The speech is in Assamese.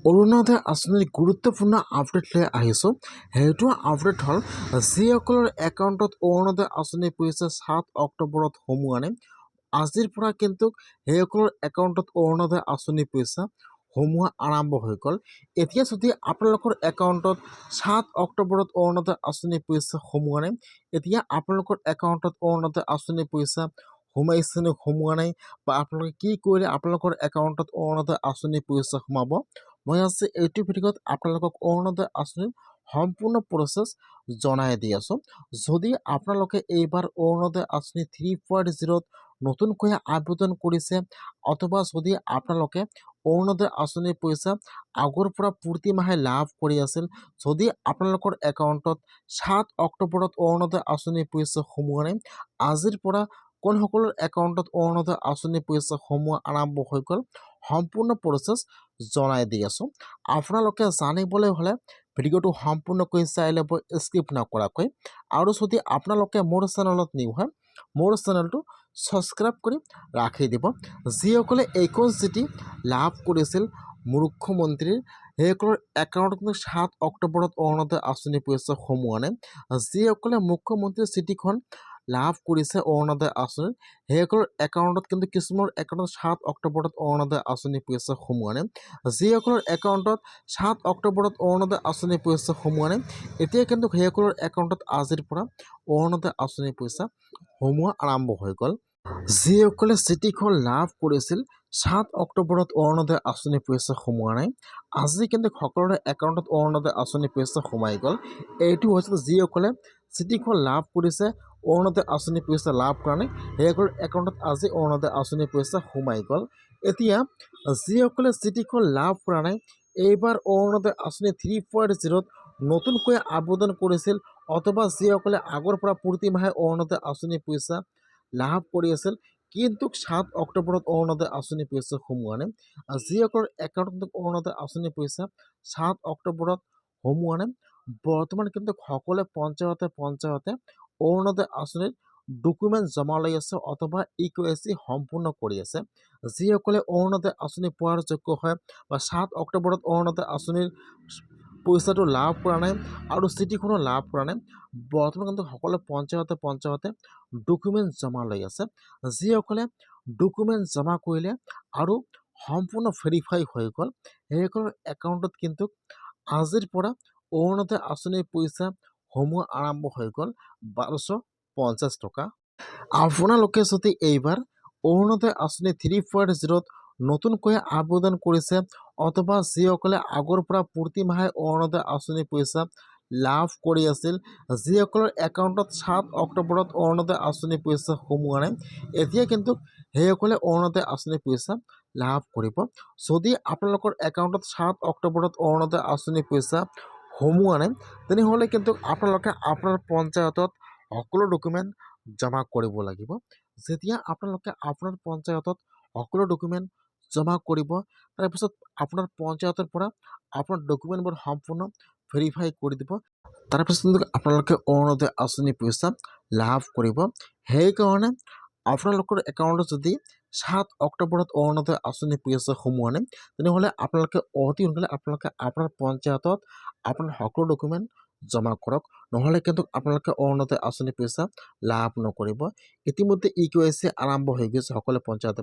অৰুণোদয় আঁচনিৰ গুৰুত্বপূৰ্ণ আপডেট লৈ আহিছোঁ। সেইটো আপডেট হ'ল যিসকলৰ একাউণ্টত অৰুণোদয় আঁচনি পৰিছে 7 অক্টোবৰত সোমোৱা নাই। আজিৰ পৰা কিন্তু সেইসকলৰ একাউণ্টত অৰুণোদয় আঁচনি পইচা সোমোৱা আৰম্ভ হৈ গ'ল। এতিয়া যদি আপোনালোকৰ একাউণ্টত 7 অক্টোবৰত অৰুণোদয় আঁচনি পইচা সোমোৱা নাই, এতিয়া আপোনালোকৰ একাউণ্টত অৰুণোদয় আঁচনি পইচা সোমাইছে নে সোমোৱা নাই, বা আপোনালোকে কি কৰিলে আপোনালোকৰ একাউণ্টত অৰুণোদয় আঁচনি পইচা সোমাব, মই আজি এইটো ভিডিঅ'ত আপোনালোকক অৰুণোদয় আঁচনিৰ সম্পূৰ্ণ প্ৰচেছ জনাই দি আছোঁ। যদি আপোনালোকে এইবাৰ অৰুণোদয় আঁচনি 3.0ত নতুনকৈ আবেদন কৰিছে, অথবা যদি আপোনালোকে অৰুণোদয় আঁচনিৰ পইচা আগৰ পৰা প্ৰতি মাহে লাভ কৰি আছিল, যদি আপোনালোকৰ একাউণ্টত 7 অক্টোবৰত অৰুণোদয় আঁচনিৰ পইচা সোমোৱা নাই, আজিৰ পৰা কোনসকলৰ একাউণ্টত অৰুণোদয় আঁচনি পইচা সোমোৱা আৰম্ভ হৈ গ'ল, সম্পূৰ্ণ প্ৰচেছ জনাই দি আছোঁ। আপোনালোকে জানিবলৈ হ'লে ভিডিঅ'টো সম্পূৰ্ণকৈ চাই ল'ব, স্কিপ নকৰাকৈ। আৰু যদি আপোনালোকে মোৰ চেনেলত নিউ হয়, মোৰ চেনেলটো ছাবস্ক্ৰাইব কৰি ৰাখি দিব। যিসকলে এইখন চিঠি লাভ কৰিছিল মুখ্যমন্ত্ৰীৰ, সেইসকলৰ একাউণ্টত 7 অক্টোবৰত অৰুণোদয় আঁচনি পইচা সোমোৱা নাই। যিসকলে মুখ্যমন্ত্ৰীৰ চিঠিখন লাভ কৰিছে অৰুণোদয় আঁচনিৰ, সেইসকলৰ একাউণ্টত কিন্তু কিছুমানৰ একাউণ্টত 7 অক্টোবৰত অৰুণোদয় আঁচনি পইচা সোমোৱা নাই। যিসকলৰ একাউণ্টত 7 অক্টোবৰত অৰুণোদয় আঁচনি পইচা সোমোৱা নাই, এতিয়া কিন্তু সেইসকলৰ একাউণ্টত আজিৰ পৰা অৰুণোদয় আঁচনি পইচা সোমোৱা আৰম্ভ হৈ গ'ল। যিসকলে চিঠিখন লাভ কৰিছিল 7 অক্টোবৰত অৰুণোদয় আঁচনি পইচা সোমোৱা নাই, আজি কিন্তু সকলোৰে একাউণ্টত অৰুণোদয় আঁচনি পইচা সোমাই গ'ল। এইটো হৈছে যিসকলে চিঠিখন লাভ কৰিছে অৰুণোদয় আঁচনি পইচা লাভ কৰা নাই, সেইসকলৰ একাউণ্টত আজি অৰুণোদয় আঁচনি পইচা সোমাই গ'ল। এতিয়া যিসকলে চিঠিখন লাভ কৰা নাই, এইবাৰ অৰুণোদয় আঁচনি 3.0ত নতুনকৈ আবেদন কৰিছিল, অথবা যিসকলে আগৰ পৰা প্ৰতি মাহে অৰুণোদয় আঁচনি পইচা লাভ কৰি আছিল, কিন্তু 7 অক্টোবৰত অৰুণোদয় আঁচনি পইচা সোমোৱা নাই, যিসকলৰ একাউণ্টত অৰুণোদয় আঁচনি পইচা 7 অক্টোবৰত সোমোৱা নাই, বৰ্তমান কিন্তু সকলোৱে পঞ্চায়তে অৰুণোদয় আঁচনিৰ ডকুমেণ্ট জমা লৈ আছে, অথবা EKYC সম্পূৰ্ণ কৰি আছে। যিসকলে অৰুণোদয় আঁচনি পোৱাৰ যোগ্য হয়, বা 7 অক্টোবৰত অৰুণোদয় আঁচনিৰ পইচাটো লাভ কৰা নাই আৰু চিঠিখনো লাভ কৰা নাই, বৰ্তমান কিন্তু সকলো পঞ্চায়তে ডকুমেণ্ট জমা লৈ আছে। যিসকলে ডকুমেণ্ট জমা কৰিলে আৰু সম্পূৰ্ণ ভেৰিফাই হৈ গ'ল, সেইসকলৰ একাউণ্টত কিন্তু আজিৰ পৰা অৰুণোদয় আঁচনিৰ পইচা সোমোৱা আৰম্ভ হৈ গ'ল 1250 টকা। আপোনালোকে যদি এইবাৰ অৰুণোদয় আঁচনি 3.0ত নতুনকৈ আবেদন কৰিছে, অথবা যিসকলে আগৰ পৰা প্ৰতি মাহে অৰুণোদয় আঁচনি পইচা লাভ কৰি আছিল, যিসকলৰ একাউণ্টত 7 অক্টোবৰত অৰুণোদয় আঁচনি পইচা সোমোৱা নাই, এতিয়া কিন্তু সেইসকলে অৰুণোদয় আঁচনি পইচা লাভ কৰিব। যদি আপোনালোকৰ একাউণ্টত 7 অক্টোবৰত অৰুণোদয় আঁচনি পইচা সোমোৱা নাই, তেনেহ'লে কিন্তু আপোনালোকে আপোনাৰ পঞ্চায়তত সকলো ডকুমেণ্ট জমা কৰিব লাগিব। যেতিয়া আপোনালোকে আপোনাৰ পঞ্চায়তত সকলো ডকুমেণ্ট জমা কৰিব, তাৰপিছত আপোনাৰ পঞ্চায়তৰ পৰা আপোনাৰ ডকুমেণ্টবোৰ সম্পূৰ্ণ ভেৰিফাই কৰি দিব, তাৰপিছত আপোনালোকে অৰুণোদয় আঁচনি পইচা লাভ কৰিব। সেইকাৰণে আপোনালোকৰ একাউণ্টত যদি 7 অক্টোবৰত অৰুণোদয় আঁচনি পইচা সোমোৱা নাই, তেনেহ'লে আপোনালোকে অতি সোনকালে আপোনাৰ পঞ্চায়তত আপোনাৰ সকলো ডকুমেণ্ট জমা কৰক, নহ'লে কিন্তু আপোনালোকে অৰুণোদয় আঁচনি পইচা লাভ নকৰিব। ইতিমধ্যে EKYC আৰম্ভ হৈ গৈছে সকলো পঞ্চায়তে।